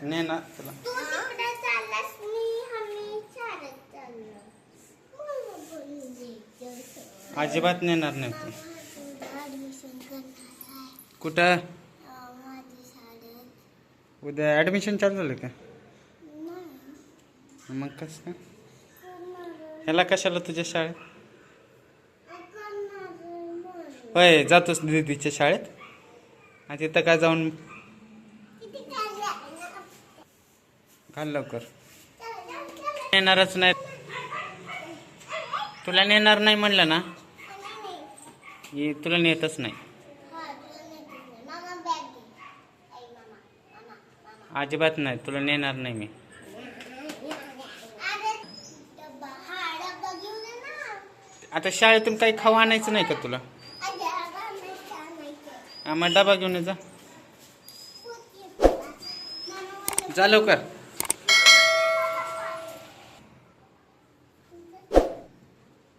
नेणार तुला. तू तिकडे चाललास, आम्ही शाळेत चाललो. अजिबात नेणार नाही तू. ऍडमिशन करणार आहे. कुठं? माझ्या शाळेत. उद्या ॲडमिशन चालू झालं का? नाही मग कसं काय? ह्याला कशाला तुझ्या शाळेत? होय, जातोस दीदीच्या शाळेत आणि तिथं काय जाऊन घाल लवकर. नेणारच नाही तुला, नेणार नाही म्हणलं ना, तुला नेतच नाही. अजिबात नाही, तुला नेणार नाही मी. आता शाळेतून काही खाऊ आणायचं नाही का तुला? मग डबा घेऊन ये, जा लवकर.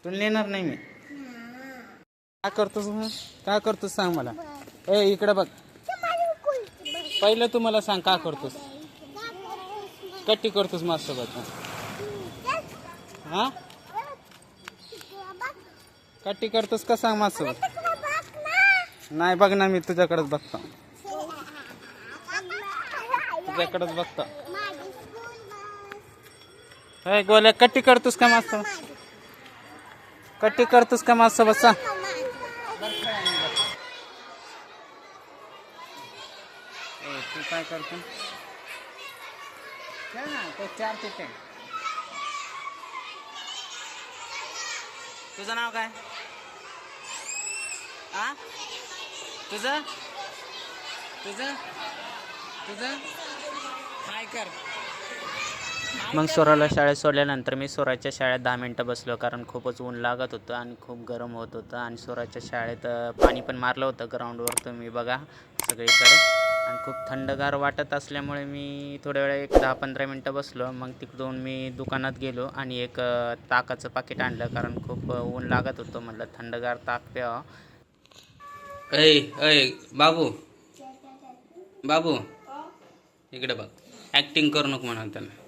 तुला नेणार नाही मी. काय करतोस मग? काय करतोस सांग मला. ए इकडे बघ, पहिलं तू मला सांग का करतोस? कट्टी करतोस माझ्यासोबत? हा, कट्टी करतोस का सांग माझ्यासोबत? नाही बघ ना, मी तुझ्याकडेच बघतो, तुझ्याकडेच बघतो. हे गोल्या, कट्टी करतोस का माझ्यासोबत? कट्टी करतोस का माझ्यासोबत सांग? तू काय करतो? तो 4 तिथे. तुझं नाव काय? आ तुझं तुझं तुझं हाय कर. मग सोराला शाळेत सोडल्यानंतर मी सोराच्या शाळेत 10 मिनटं बसलो, कारण खूपच ऊन लागत होतं आणि खूप गरम होत होतं. आणि सोराच्या शाळेत पाणी पण मारलं होतं ग्राउंडवर, तुम्ही बघा सगळीकडे. आणि खूप थंडगार वाटत असल्यामुळे मी थोड्या वेळ 10-15 मिनटं बसलो. मग तिकडून मी दुकानात गेलो आणि एक ताकाचं पाकिट आणलं, कारण खूप ऊन लागत होतं. म्हटलं थंडगार ताक प्यावं. ऐ ऐ बाबू, बाबू इकडे बघ. ॲक्टिंग करू नको म्हणा त्याला.